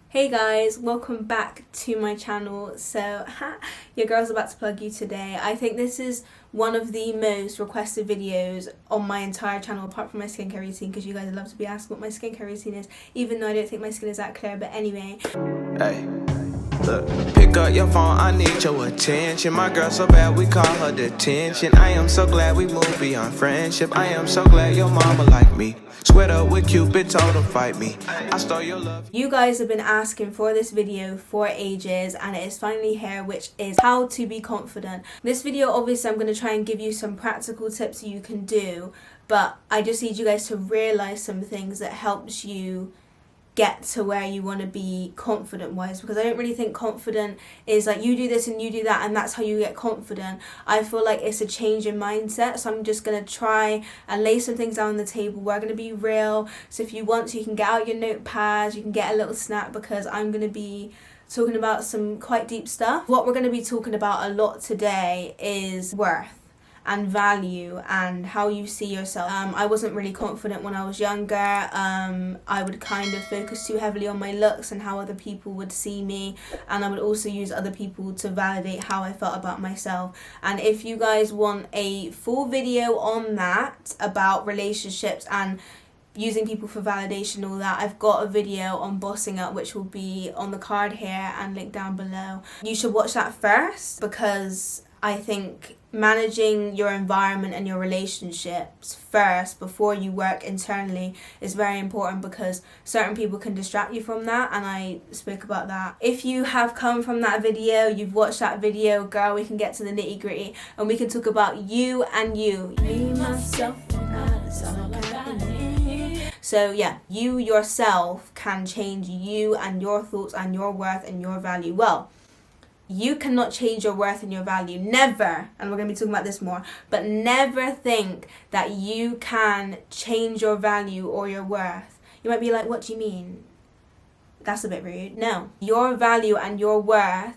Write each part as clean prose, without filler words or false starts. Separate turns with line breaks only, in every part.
Hey guys, welcome back to my channel. So, your girl's about to plug you today. I think this is one of the most requested videos on my entire channel apart from my skincare routine, because you guys love to be asking what my skincare routine is, even though I don't think my skin is that clear. But anyway.
Hey, look, pick up your phone, I need your attention. My girl so bad, we call her detention. I am so glad we moved beyond friendship. I am so glad your mama like me. Sweat up with Cupid, told her fight me. I stole your love.
You guys have been asking for this video for ages, and it is finally here, which is how to be confident. This video, obviously, I'm going to try and give you some practical tips you can do, but I just need you guys to realize some things that helps you get to where you want to be confident wise, because I don't really think confident is like you do this and you do that and that's how you get confident. I feel like it's a change in mindset. So I'm just going to try and lay some things down on the table. We're going to be real, so if you want to, you can get out your notepads, you can get a little snack, because I'm going to be talking about some quite deep stuff. What we're going to be talking about a lot today is worth and value and how you see yourself. I wasn't really confident when I was younger. I would kind of focus too heavily on my looks and how other people would see me, and I would also use other people to validate how I felt about myself. And if you guys want a full video on that, about relationships and using people for validation, all that, I've got a video on bossing up, which will be on the card here and linked down below. You should watch that first, because I think managing your environment and your relationships first before you work internally is very important, because certain people can distract you from that, and I spoke about that. If you have come from that video, you've watched that video, girl, we can get to the nitty gritty and we can talk about you and you. Me, myself, and I, that's all I got. So yeah, you yourself can change you and your thoughts and your worth and your value. Well, you cannot change your worth and your value. Never, and we're going to be talking about this more, but never think that you can change your value or your worth. You might be like, what do you mean? That's a bit rude. No, your value and your worth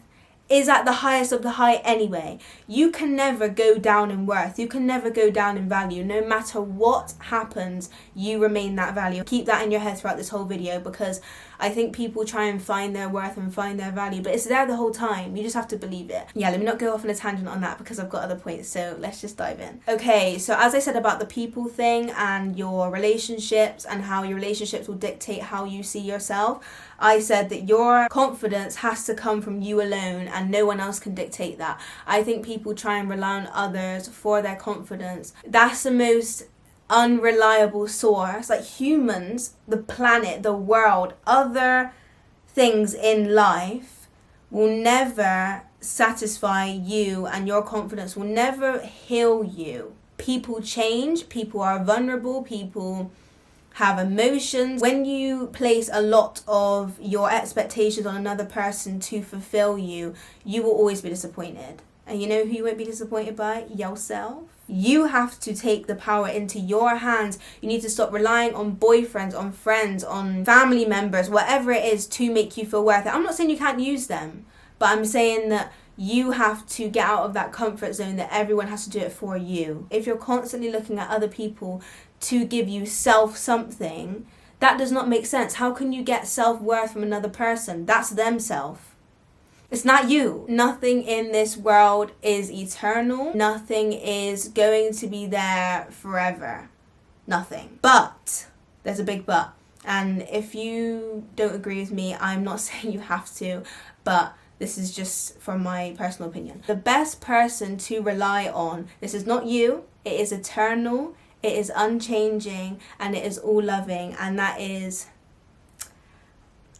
is at the highest of the high anyway. You can never go down in worth. You can never go down in value. No matter what happens, you remain that value. Keep that in your head throughout this whole video, because I think people try and find their worth and find their value, but it's there the whole time. You just have to believe it. Yeah, let me not go off on a tangent on that, because I've got other points, so let's just dive in. Okay, so as I said about the people thing and your relationships and how your relationships will dictate how you see yourself, I said that your confidence has to come from you alone, and no one else can dictate that. I think people try and rely on others for their confidence. That's the most unreliable source. Like humans, the planet, the world, other things in life will never satisfy you, and your confidence will never heal you. People change, people are vulnerable, people have emotions. When you place a lot of your expectations on another person to fulfill you, you will always be disappointed. And you know who you won't be disappointed by? Yourself. You have to take the power into your hands. You need to stop relying on boyfriends, on friends, on family members, whatever it is, to make you feel worth it. I'm not saying you can't use them, but I'm saying that you have to get out of that comfort zone that everyone has to do it for you. If you're constantly looking at other people to give you something, that does not make sense. How can you get self-worth from another person? That's themself. It's not you. Nothing in this world is eternal. Nothing is going to be there forever. Nothing. But, there's a big but. And if you don't agree with me, I'm not saying you have to, but this is just from my personal opinion. The best person to rely on, this is not you, it is eternal, it is unchanging, and it is all loving, and that is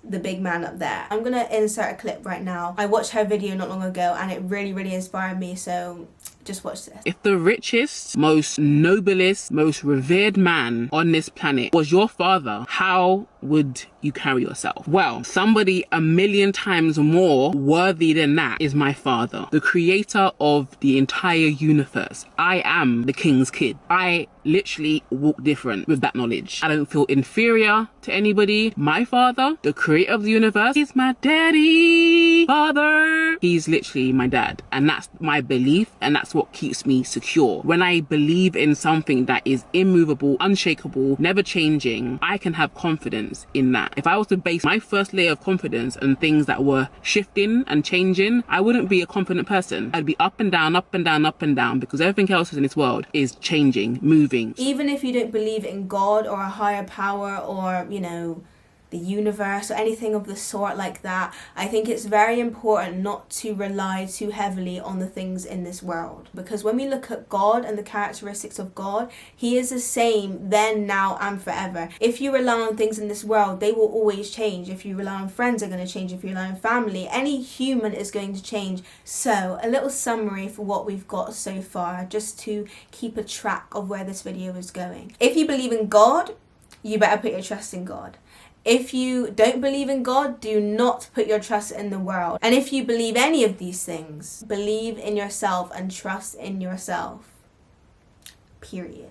the big man up there. I'm gonna insert a clip right now. I watched her video not long ago and it really inspired me, so just watch this.
If the richest, most noblest, most revered man on this planet was your father, how would you carry yourself? Well, somebody a million times more worthy than that is my father, the creator of the entire universe. I am the king's kid. I literally walk different with that knowledge. I don't feel inferior to anybody. My father, the creator of the universe, is my daddy. father. He's literally my dad. And that's my belief, and that's what keeps me secure. When I believe in something that is immovable, unshakable, never changing, I can have confidence in that. If I was to base my first layer of confidence on things that were shifting and changing, I wouldn't be a confident person. I'd be up and down, up and down, up and down, because everything else in this world is changing, moving.
Even if you don't believe in God or a higher power or, you know, the universe or anything of the sort like that, I think it's very important not to rely too heavily on the things in this world. Because when we look at God and the characteristics of God, he is the same then, now and forever. If you rely on things in this world, they will always change. If you rely on friends, they're going to change. If you rely on family, any human is going to change. So a little summary for what we've got so far, just to keep a track of where this video is going. If you believe in God, you better put your trust in God. If you don't believe in God, do not put your trust in the world. And if you believe any of these things, believe in yourself and trust in yourself. Period.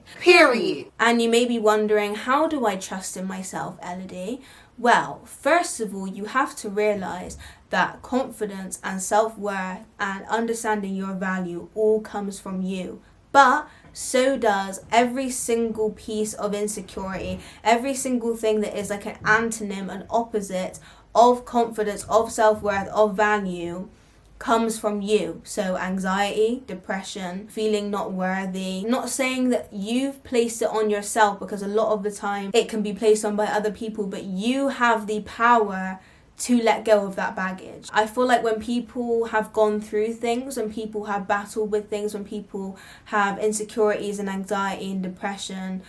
And you may be wondering, how do I trust in myself, Elodie? Well, first of all, you have to realize that confidence and self-worth and understanding your value all comes from you. But so does every single piece of insecurity, every single thing that is like an antonym, an opposite of confidence, of self-worth, of value, comes from you. So anxiety, depression, feeling not worthy. Not saying that you've placed it on yourself, because a lot of the time it can be placed on by other people, but you have the power to let go of that baggage. I feel like when people have gone through things, when people have battled with things, when people have insecurities and anxiety and depression,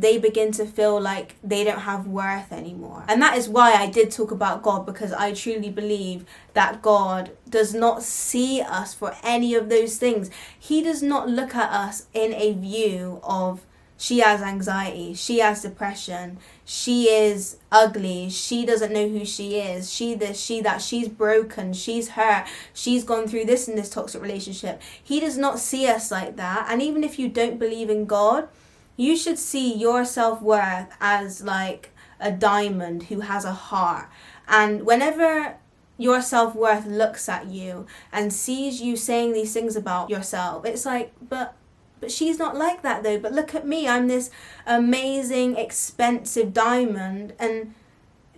they begin to feel like they don't have worth anymore. And that is why I did talk about God, because I truly believe that God does not see us for any of those things. He does not look at us in a view of, she has anxiety, she has depression, she is ugly, she doesn't know who she is, she this, she that, she's broken, she's hurt, she's gone through this in this toxic relationship. He does not see us like that. And even if you don't believe in God, you should see your self-worth as like a diamond who has a heart. And whenever your self-worth looks at you and sees you saying these things about yourself, it's like, but she's not like that though. But look at me, I'm this amazing, expensive diamond, and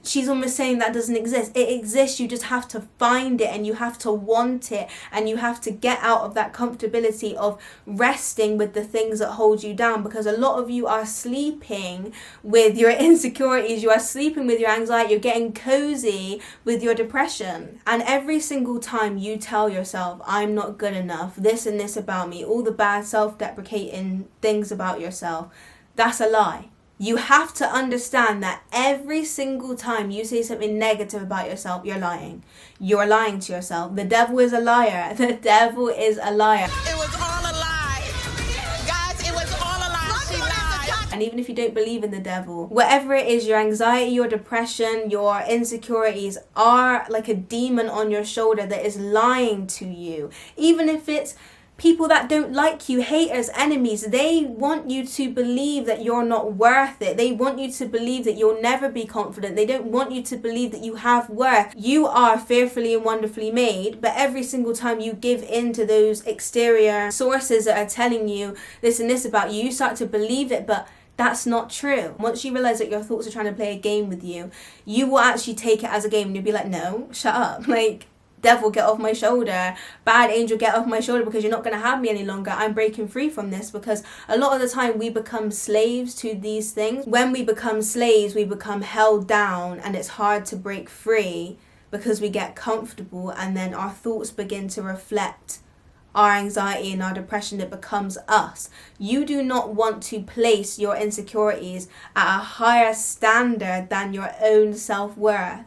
she's almost saying that doesn't exist. It exists, you just have to find it, and you have to want it, and you have to get out of that comfortability of resting with the things that hold you down, because a lot of you are sleeping with your insecurities, you are sleeping with your anxiety, you're getting cozy with your depression. And every single time you tell yourself, I'm not good enough, this and this about me, all the bad self-deprecating things about yourself, that's a lie. You have to understand that every single time you say something negative about yourself, you're lying. You're lying to yourself. The devil is a liar. The devil is a liar.
It was all a lie. Guys, it was all a lie. She lied.
And even if you don't believe in the devil, whatever it is, your anxiety, your depression, your insecurities are like a demon on your shoulder that is lying to you. Even if it's people that don't like you, haters, enemies, they want you to believe that you're not worth it. They want you to believe that you'll never be confident. They don't want you to believe that you have worth. You are fearfully and wonderfully made, but every single time you give in to those exterior sources that are telling you this and this about you, you start to believe it, but that's not true. Once you realize that your thoughts are trying to play a game with you, you will actually take it as a game, and you'll be like, no, shut up. Like, devil, get off my shoulder, bad angel, get off my shoulder, because you're not going to have me any longer. I'm breaking free from this. Because a lot of the time we become slaves to these things. When we become slaves, we become held down, and it's hard to break free because we get comfortable, and then our thoughts begin to reflect our anxiety and our depression. It becomes us. You do not want to place your insecurities at a higher standard than your own self-worth.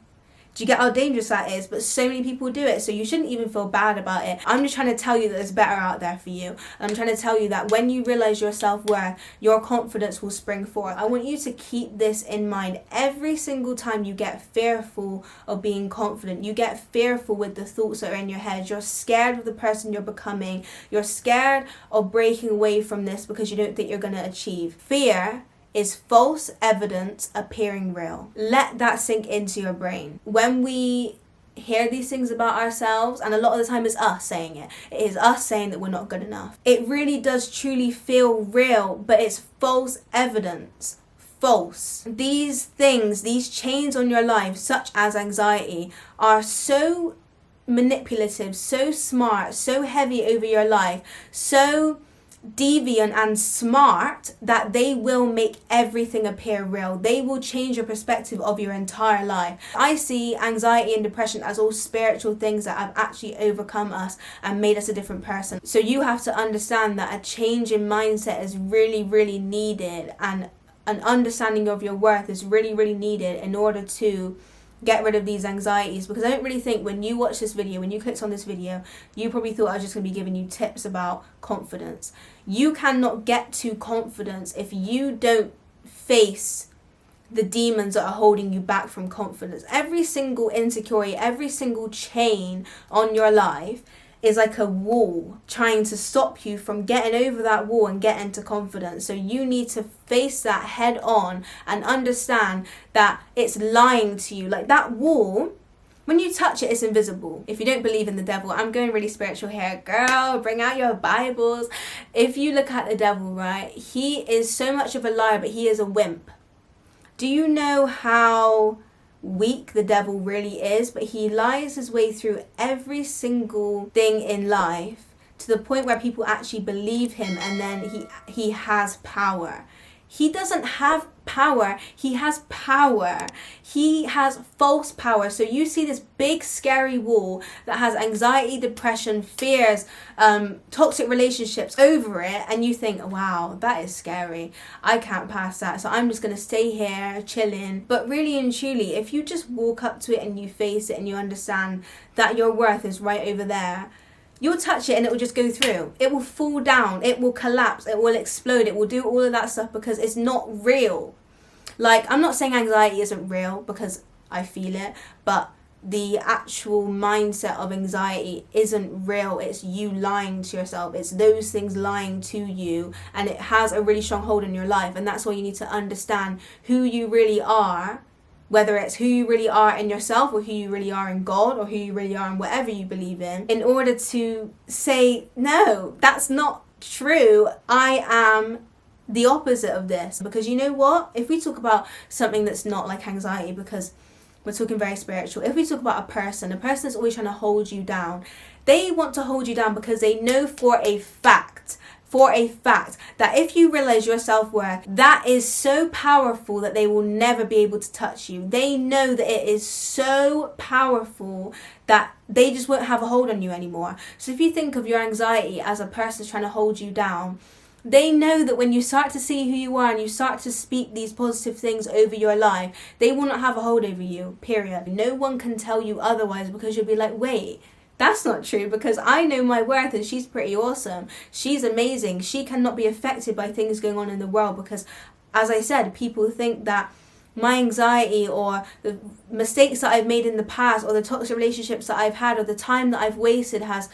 Do you get how dangerous that is? But so many people do it, so you shouldn't even feel bad about it. I'm just trying to tell you that there's better out there for you. And I'm trying to tell you that when you realize your self-worth, your confidence will spring forth. I want you to keep this in mind every single time you get fearful of being confident. You get fearful with the thoughts that are in your head. You're scared of the person you're becoming. You're scared of breaking away from this because you don't think you're going to achieve. Fear is false evidence appearing real. Let that sink into your brain. When we hear these things about ourselves, and a lot of the time it's us saying it. It is us saying that we're not good enough. It really does truly feel real, but it's false evidence. False. These things, these chains on your life, such as anxiety, are so manipulative, so smart, so heavy over your life, so deviant and smart that they will make everything appear real. They will change your perspective of your entire life. I see anxiety and depression as all spiritual things that have actually overcome us and made us a different person. So you have to understand that a change in mindset is really, really needed, and an understanding of your worth is really, really needed in order to get rid of these anxieties. Because I don't really think when you watch this video, when you clicked on this video, you probably thought I was just going to be giving you tips about confidence. You cannot get to confidence if you don't face the demons that are holding you back from confidence. Every single insecurity, every single chain on your life is like a wall trying to stop you from getting over that wall and getting to confidence. So you need to face that head on and understand that it's lying to you. Like that wall, when you touch it, it's invisible. If you don't believe in the devil, I'm going really spiritual here. Girl, bring out your Bibles. If you look at the devil, right, he is so much of a liar, but he is a wimp. Do you know how weak the devil really is? But he lies his way through every single thing in life to the point where people actually believe him, and then he has power. He doesn't have power. He has power. He has false power. So you see this big scary wall that has anxiety, depression, fears, toxic relationships over it, and you think, wow, that is scary. I can't pass that. So I'm just going to stay here chilling. But really and truly, if you just walk up to it and you face it and you understand that your worth is right over there, you'll touch it and it will just go through. It will fall down. It will collapse. It will explode. It will do all of that stuff because it's not real. Like, I'm not saying anxiety isn't real because I feel it, but the actual mindset of anxiety isn't real. It's you lying to yourself. It's those things lying to you, and it has a really strong hold on your life. And that's why you need to understand who you really are, whether it's who you really are in yourself or who you really are in God or who you really are in whatever you believe in order to say, no, that's not true. I am the opposite of this. Because you know what? If we talk about something that's not like anxiety, because we're talking very spiritual, if we talk about a person that's always trying to hold you down, they want to hold you down because they know for a fact that if you realize your self-worth, that is so powerful that they will never be able to touch you. They know that it is so powerful that they just won't have a hold on you anymore. So if you think of your anxiety as a person trying to hold you down, they know that when you start to see who you are and you start to speak these positive things over your life, they will not have a hold over you, period. No one can tell you otherwise, because you'll be like, wait, that's not true, because I know my worth and she's pretty awesome. She's amazing. She cannot be affected by things going on in the world, because, as I said, people think that my anxiety or the mistakes that I've made in the past or the toxic relationships that I've had or the time that I've wasted has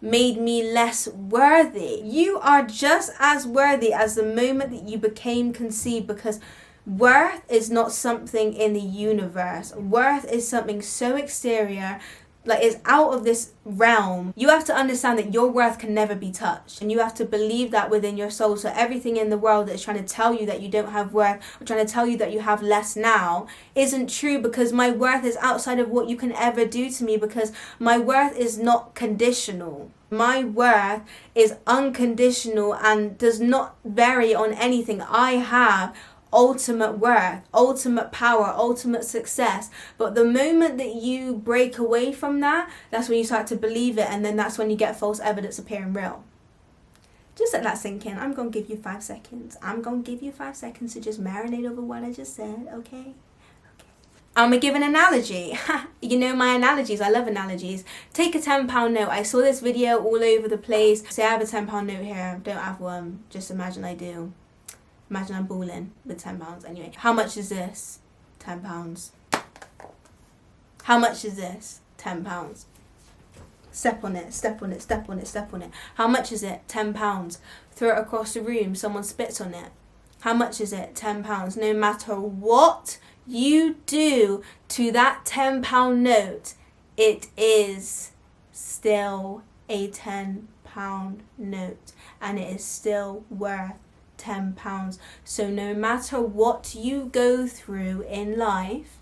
made me less worthy. You are just as worthy as the moment that you became conceived, because worth is not something in the universe. Worth is something so exterior, like it's out of this realm. You have to understand that your worth can never be touched, and you have to believe that within your soul. So everything in the world that is trying to tell you that you don't have worth or trying to tell you that you have less now isn't true, because my worth is outside of what you can ever do to me, because my worth is not conditional. My worth is unconditional and does not vary on anything. I have ultimate worth, ultimate power, ultimate success. But the moment that you break away from that, that's when you start to believe it, and then that's when you get false evidence appearing real. Just let that sink in. I'm going to give you 5 seconds. I'm going to give you 5 seconds to just marinate over what I just said, okay? I'm going to give an analogy. You know my analogies. I love analogies. Take a £10 note. I saw this video all over the place. Say I have a £10 note here. Don't have one. Just imagine I do. Imagine I'm balling with £10. Anyway, how much is this? £10. How much is this? £10. Step on it, step on it, step on it, step on it. How much is it? £10. Throw it across the room. Someone spits on it. How much is it? £10. No matter what you do to that £10 note, it is still a £10 note, and it is still worth £10. So no matter what you go through in life,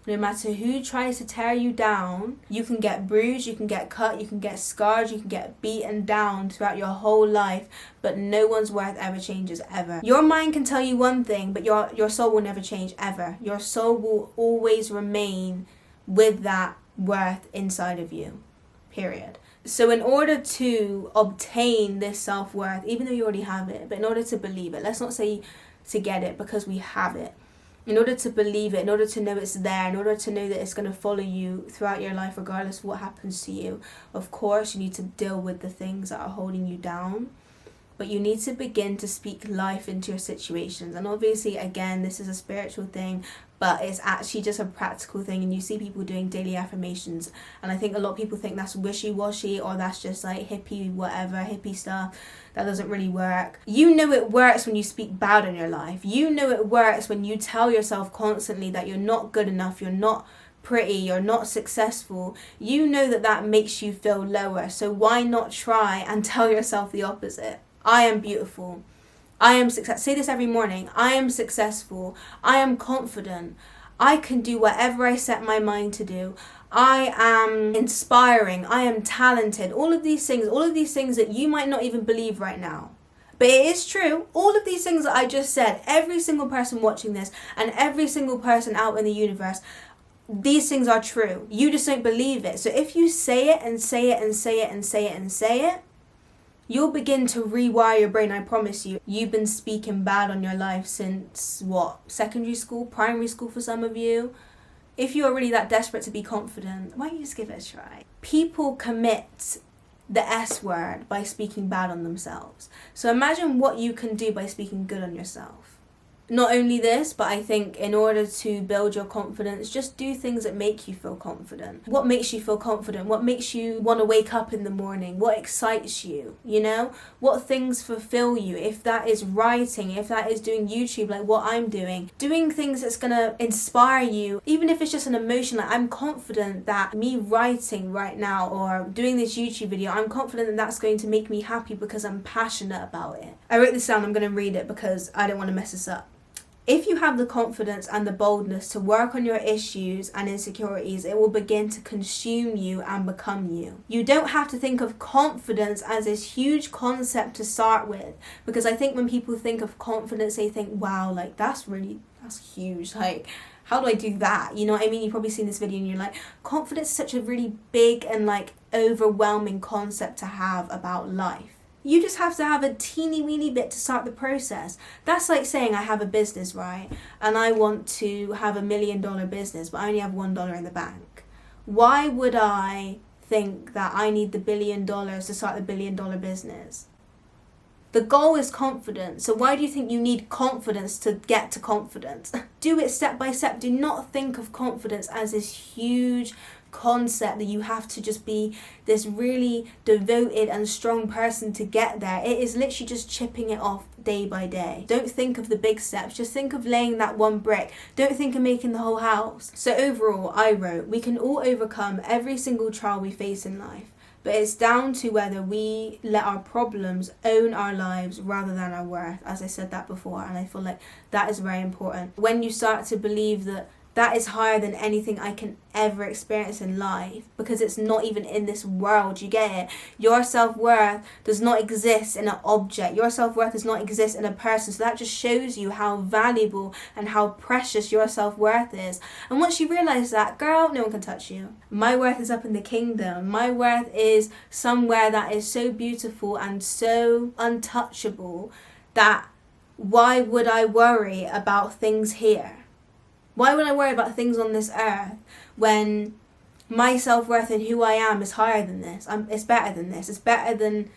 no matter who tries to tear you down, you can get bruised, you can get cut, you can get scarred, you can get beaten down throughout your whole life, but no one's worth ever changes ever. Your mind can tell you one thing, but your soul will never change ever. Your soul will always remain with that worth inside of you, period. So in order to obtain this self-worth, even though you already have it, but in order to believe it, let's not say to get it, because we have it. In order to believe it, in order to know it's there, in order to know that it's going to follow you throughout your life regardless of what happens to you, of course you need to deal with the things that are holding you down. But you need to begin to speak life into your situations. And obviously, again, this is a spiritual thing, but it's actually just a practical thing. And you see people doing daily affirmations. And I think a lot of people think that's wishy-washy, or that's just like hippie whatever, hippie stuff. That doesn't really work. You know it works when you speak bad on your life. You know it works when you tell yourself constantly that you're not good enough, you're not pretty, you're not successful. You know that that makes you feel lower. So why not try and tell yourself the opposite? I am beautiful. I am success. Say this every morning. I am successful. I am confident. I can do whatever I set my mind to do. I am inspiring. I am talented. All of these things that you might not even believe right now. But it is true. All of these things that I just said, every single person watching this and every single person out in the universe, these things are true. You just don't believe it. So if you say it and say it and say it and say it and say it, you'll begin to rewire your brain, I promise you. You've been speaking bad on your life since, what, secondary school, primary school for some of you? If you are really that desperate to be confident, why don't you just give it a try? People commit the S word by speaking bad on themselves. So imagine what you can do by speaking good on yourself. Not only this, but I think in order to build your confidence, just do things that make you feel confident. What makes you feel confident? What makes you want to wake up in the morning? What excites you? You know? What things fulfill you? If that is writing, if that is doing YouTube like what I'm doing, doing things that's going to inspire you, even if it's just an emotion, like I'm confident that me writing right now or doing this YouTube video, I'm confident that that's going to make me happy because I'm passionate about it. I wrote this down, I'm going to read it because I don't want to mess this up. If you have the confidence and the boldness to work on your issues and insecurities, it will begin to consume you and become you. You don't have to think of confidence as this huge concept to start with, because I think when people think of confidence, they think, wow, like that's huge. Like, how do I do that? You know what I mean? You've probably seen this video and you're like, confidence is such a really big and like overwhelming concept to have about life. You just have to have a teeny weeny bit to start the process. That's like saying I have a business, right? And I want to have $1 million business, but I only have $1 in the bank. Why would I think that I need the $1 billion to start the $1 billion business? The goal is confidence. So why do you think you need confidence to get to confidence? Do it step by step. Do not think of confidence as this huge concept that you have to just be this really devoted and strong person to get there. It is literally just chipping it off day by day. Don't think of the big steps, just think of laying that one brick. Don't think of making the whole house. So overall, I wrote, we can all overcome every single trial we face in life, but it's down to whether we let our problems own our lives rather than our worth. As I said that before, and I feel like that is very important. When you start to believe that that is higher than anything I can ever experience in life, because it's not even in this world, you get it? Your self-worth does not exist in an object. Your self-worth does not exist in a person. So that just shows you how valuable and how precious your self-worth is. And once you realize that, girl, no one can touch you. My worth is up in the kingdom. My worth is somewhere that is so beautiful and so untouchable that why would I worry about things here? Why would I worry about things on this earth when my self-worth and who I am is higher than this? It's better than this. It's better than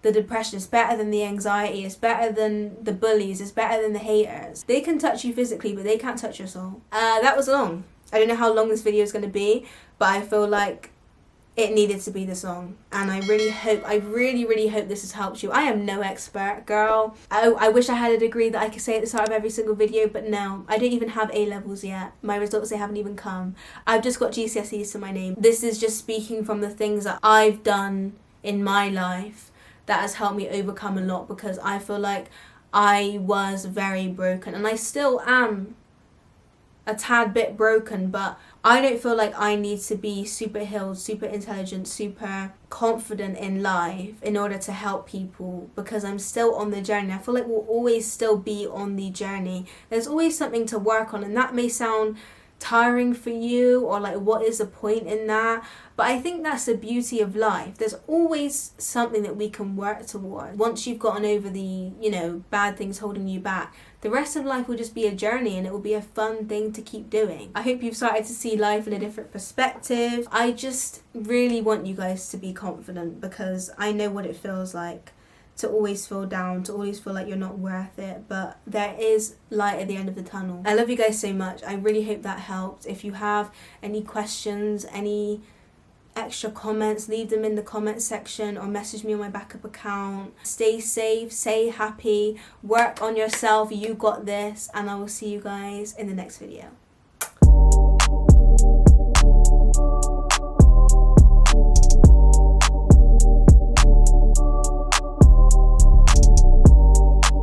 the depression. It's better than the anxiety. It's better than the bullies. It's better than the haters. They can touch you physically, but they can't touch your soul. That was long. I don't know how long this video is going to be, but I feel like it needed to be the song. And I really hope this has helped you. I am no expert, girl. I wish I had a degree that I could say at the start of every single video, but no, I don't even have A-levels yet. My results, they haven't even come. I've just got GCSEs to my name. This is just speaking from the things that I've done in my life that has helped me overcome a lot, because I feel like I was very broken, and I still am a tad bit broken, but I don't feel like I need to be super healed, super intelligent, super confident in life in order to help people, because I'm still on the journey. I feel like we'll always still be on the journey. There's always something to work on, and that may sound tiring for you, or like, what is the point in that? But I think that's the beauty of life. There's always something that we can work toward. Once you've gotten over the, bad things holding you back, the rest of life will just be a journey, and it will be a fun thing to keep doing. I hope you've started to see life in a different perspective. I just really want you guys to be confident, because I know what it feels like to always feel down, to always feel like you're not worth it, but there is light at the end of the tunnel. I love you guys so much. I really hope that helped. If you have any questions, any extra comments, leave them in the comment section or message me on my backup account. Stay safe, stay happy, work on yourself, you got this, and I will see you guys in the next video.